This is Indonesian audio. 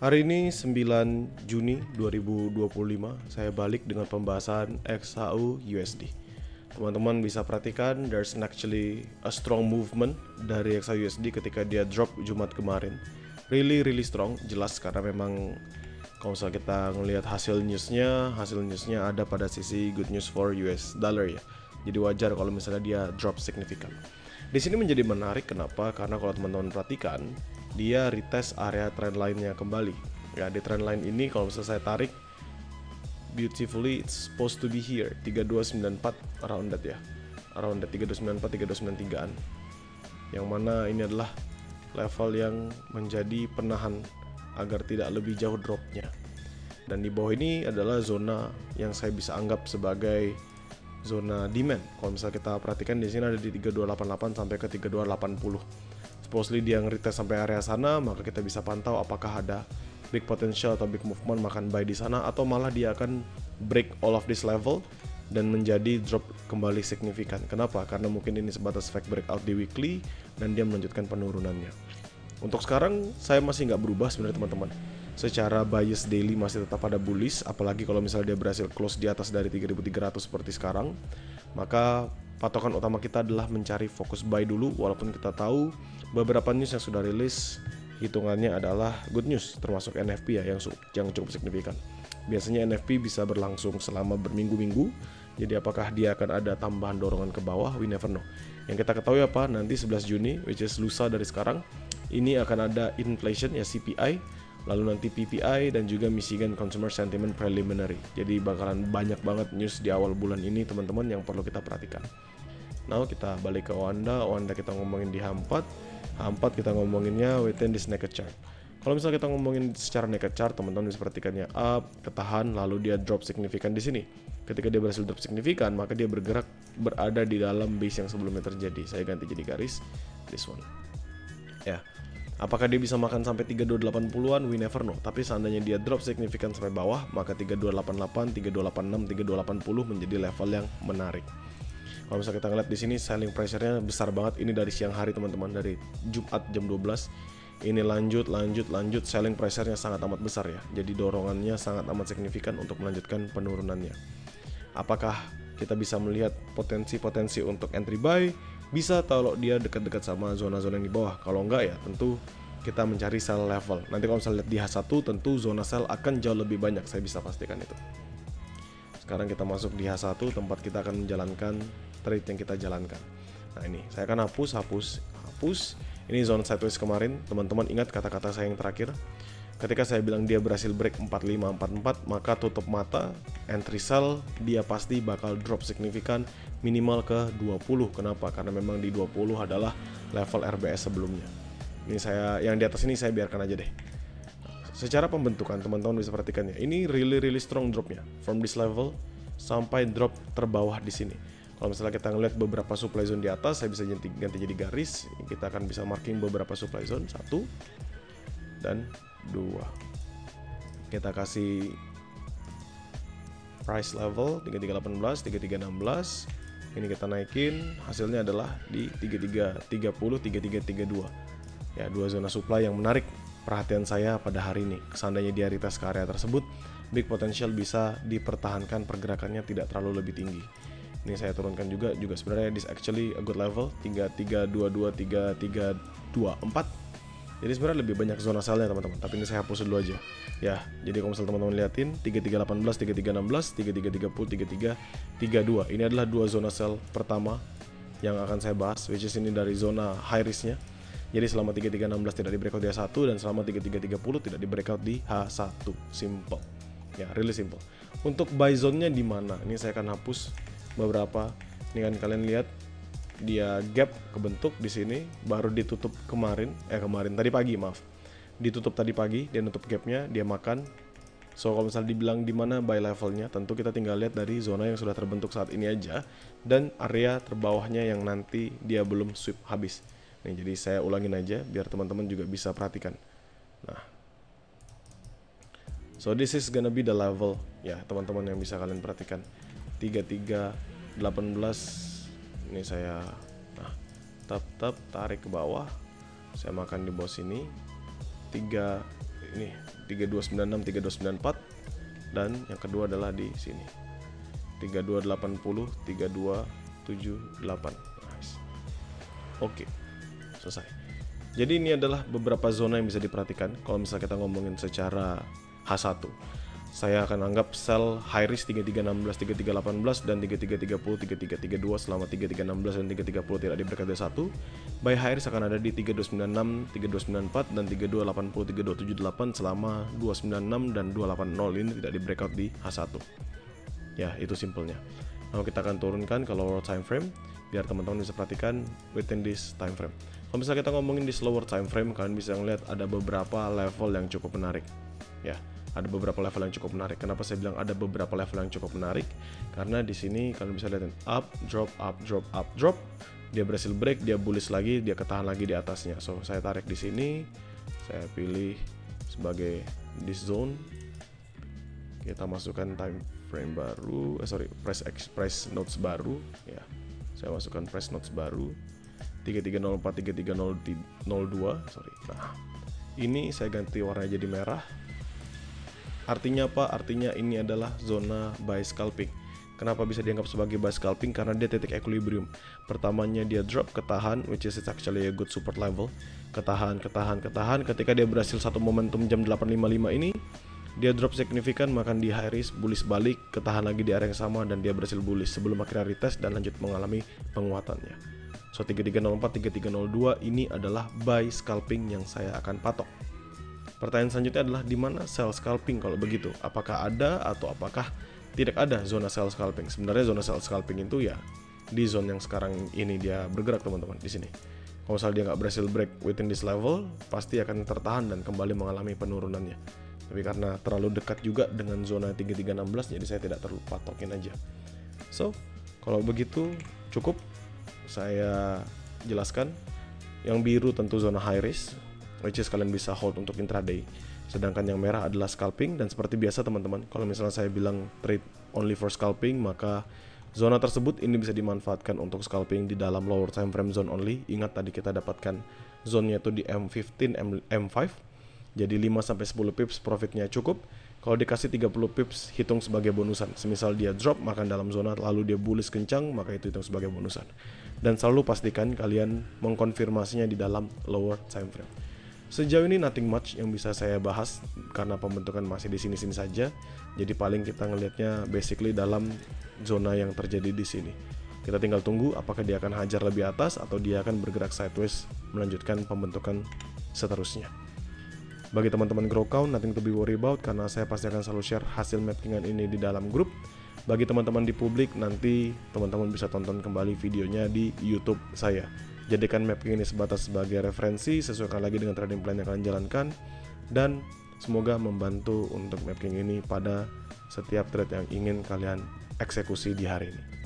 Hari ini 9 Juni 2025, saya balik dengan pembahasan XHU USD. Teman-teman bisa perhatikan there's actually a strong movement dari XHU USD ketika dia drop Jumat kemarin. Really strong, jelas karena memang kalau misalnya kita ngelihat hasil newsnya ada pada sisi good news for US dollar ya. Jadi wajar kalau misalnya dia drop signifikan. Di sini menjadi menarik kenapa? Karena kalau teman-teman perhatikan, dia retest area trendline-nya kembali. Ya, di trendline ini kalau misalnya saya tarik beautifully it's supposed to be here 3294 around that ya. Around that 3294 3293-an. Yang mana ini adalah level yang menjadi penahan agar tidak lebih jauh dropnya. Dan di bawah ini adalah zona yang saya bisa anggap sebagai zona demand. Kalau misalnya kita perhatikan di sini ada di 3288 sampai ke 3280. Supposedly dia nge-retest sampai area sana, maka kita bisa pantau apakah ada big potential atau big movement makan buy di sana, atau malah dia akan break all of this level dan menjadi drop kembali signifikan. Kenapa? Karena mungkin ini sebatas fake breakout di weekly dan dia melanjutkan penurunannya. Untuk sekarang saya masih nggak berubah sebenarnya teman-teman. Secara bias daily masih tetap ada bullish, apalagi kalau misalnya dia berhasil close di atas dari 3300 seperti sekarang. Maka patokan utama kita adalah mencari fokus buy dulu, walaupun kita tahu beberapa news yang sudah rilis hitungannya adalah good news, termasuk NFP ya yang cukup signifikan. Biasanya NFP bisa berlangsung selama berminggu-minggu. Jadi apakah dia akan ada tambahan dorongan ke bawah? We never know. Yang kita ketahui apa? Nanti 11 Juni, which is lusa dari sekarang, ini akan ada inflation ya, CPI, lalu nanti PPI dan juga Michigan Consumer Sentiment Preliminary. Jadi bakalan banyak banget news di awal bulan ini teman-teman yang perlu kita perhatikan. Now kita balik ke Wanda kita ngomongin di H4 kita ngomonginnya within this naked chart. Kalau misalnya kita ngomongin secara naked chart, teman-teman bisa perhatikannya up, ketahan, lalu dia drop signifikan di sini. Ketika dia berhasil drop signifikan, maka dia bergerak berada di dalam base yang sebelumnya terjadi. Saya ganti jadi garis this one. Ya. Apakah dia bisa makan sampai 3280-an? We never know. Tapi seandainya dia drop signifikan sampai bawah, maka 3288, 3286, 3280 menjadi level yang menarik. Kalau misalnya kita ngeliat di sini selling pressure-nya besar banget. Ini dari siang hari teman-teman, dari Jumat jam 12. Ini lanjut selling pressure-nya sangat amat besar ya. Jadi dorongannya sangat amat signifikan untuk melanjutkan penurunannya. Apakah kita bisa melihat potensi-potensi untuk entry buy? Bisa kalau dia dekat-dekat sama zona-zona yang di bawah. Kalau enggak ya tentu kita mencari sell level. Nanti kalau misalnya lihat di H1 tentu zona sell akan jauh lebih banyak, saya bisa pastikan itu. Sekarang kita masuk di H1, tempat kita akan menjalankan trade yang kita jalankan. Nah ini, saya akan hapus. Ini zona sideways kemarin, teman-teman ingat kata-kata saya yang terakhir. Ketika saya bilang dia berhasil break 4544, maka tutup mata, entry sell, dia pasti bakal drop signifikan minimal ke 20. Kenapa? Karena memang di 20 adalah level RBS sebelumnya. Ini saya yang di atas ini saya biarkan aja deh. Secara pembentukan teman-teman bisa perhatikannya. Ini really strong dropnya. From this level sampai drop terbawah di sini. Kalau misalnya kita ngeliat beberapa supply zone di atas, saya bisa ganti jadi garis. Kita akan bisa marking beberapa supply zone, 1 dan 2. Kita kasih price level 3318, 3316. Ini kita naikin, hasilnya adalah di 3330, 3332. Ya, dua zona supply yang menarik perhatian saya pada hari ini. Seandainya dia retest ke area tersebut, big potential bisa dipertahankan, pergerakannya tidak terlalu lebih tinggi. Ini saya turunkan juga sebenarnya this actually a good level 3322, 3324. Jadi sebenarnya lebih banyak zona sell-nya teman-teman, tapi ini saya hapus dulu aja. Ya, jadi kalau misalnya teman-teman liatin 3318, 3316, 3330, 3332. Ini adalah dua zona sell pertama yang akan saya bahas, which is ini dari zona high risk-nya. Jadi selama 3316 tidak di breakout di H1 dan selama 3330 tidak di breakout di H1. Simple. Ya, really simple. Untuk buy zone-nya di mana? Ini saya akan hapus beberapa. Ini kan kalian lihat dia gap kebentuk di sini, baru ditutup tadi pagi, ditutup tadi pagi, dia nutup gapnya, dia makan. So kalau misalnya dibilang di mana buy levelnya, tentu kita tinggal lihat dari zona yang sudah terbentuk saat ini aja dan area terbawahnya yang nanti dia belum sweep habis. Nih, jadi saya ulangin aja biar teman-teman juga bisa perhatikan. Nah, so this is gonna be the level ya teman-teman yang bisa kalian perhatikan. 3318. Ini saya tap tarik ke bawah, saya makan di bawah sini. ini 3296, 3294, dan yang kedua adalah di sini 3280, 3278. Nice. Oke, selesai. Jadi ini adalah beberapa zona yang bisa diperhatikan kalau misalnya kita ngomongin secara H1. Saya akan anggap sel high risk 3316, 3318 dan 3330, 3332 selama 3316 dan 3330 tidak diberikan dari 1. Buy high risk akan ada di 3296, 3294 dan 3280, 3278 selama 296 dan 280 ini tidak di breakout di H1. Ya, itu simpelnya. Lalu kita akan turunkan ke lower time frame biar teman-teman bisa perhatikan within this time frame. Kalau misalnya kita ngomongin di slower time frame, kalian bisa melihat ada beberapa level yang cukup menarik. Ya, ada beberapa level yang cukup menarik. Kenapa saya bilang ada beberapa level yang cukup menarik? Karena di sini kalian bisa lihat up, drop, up, drop, up, drop. Dia berhasil break, dia bullish lagi, dia ketahan lagi di atasnya. So, saya tarik di sini, saya pilih sebagai this zone. Kita masukkan time frame baru, price notes baru. Ya, saya masukkan price notes baru 3304, 3302. Nah, ini saya ganti warnanya jadi merah. Artinya apa? Artinya ini adalah zona buy scalping. Kenapa bisa dianggap sebagai buy scalping? Karena dia titik equilibrium. Pertamanya dia drop, ketahan, which is actually a good support level. Ketahan. Ketika dia berhasil satu momentum jam 8.55 ini, dia drop signifikan, makan di high risk, bullish balik, ketahan lagi di area yang sama, dan dia berhasil bullish sebelum akhirnya retest dan lanjut mengalami penguatannya. So 3304, 3302 ini adalah buy scalping yang saya akan patok. Pertanyaan selanjutnya adalah di mana sell scalping kalau begitu? Apakah ada atau apakah tidak ada zona sell scalping? Sebenarnya zona sell scalping itu ya di zone yang sekarang ini dia bergerak, teman-teman, di sini. Kalau misalnya dia nggak berhasil break within this level, pasti akan tertahan dan kembali mengalami penurunannya. Tapi karena terlalu dekat juga dengan zona 3316, jadi saya tidak terlalu patokin aja. So, kalau begitu cukup saya jelaskan. Yang biru tentu zona high risk, which is kalian bisa hold untuk intraday. Sedangkan yang merah adalah scalping, dan seperti biasa teman-teman, kalau misalnya saya bilang trade only for scalping, maka zona tersebut ini bisa dimanfaatkan untuk scalping di dalam lower time frame zone only. Ingat tadi kita dapatkan zonnya itu di M15, M5. Jadi 5-10 pips profitnya cukup. Kalau dikasih 30 pips hitung sebagai bonusan. Semisal dia drop makan dalam zona lalu dia bullish kencang, maka itu hitung sebagai bonusan. Dan selalu pastikan kalian mengkonfirmasinya di dalam lower time frame. Sejauh ini nothing much yang bisa saya bahas karena pembentukan masih di sini-sini saja. Jadi paling kita ngelihatnya basically dalam zona yang terjadi di sini. Kita tinggal tunggu apakah dia akan hajar lebih atas atau dia akan bergerak sideways melanjutkan pembentukan seterusnya. Bagi teman-teman grow count, nothing to be worry about karena saya pasti akan selalu share hasil mappingan ini di dalam grup. Bagi teman-teman di publik, nanti teman-teman bisa tonton kembali videonya di YouTube saya. Jadikan mapping ini sebatas sebagai referensi, sesuaikan lagi dengan trading plan yang kalian jalankan, dan semoga membantu untuk mapping ini pada setiap trade yang ingin kalian eksekusi di hari ini.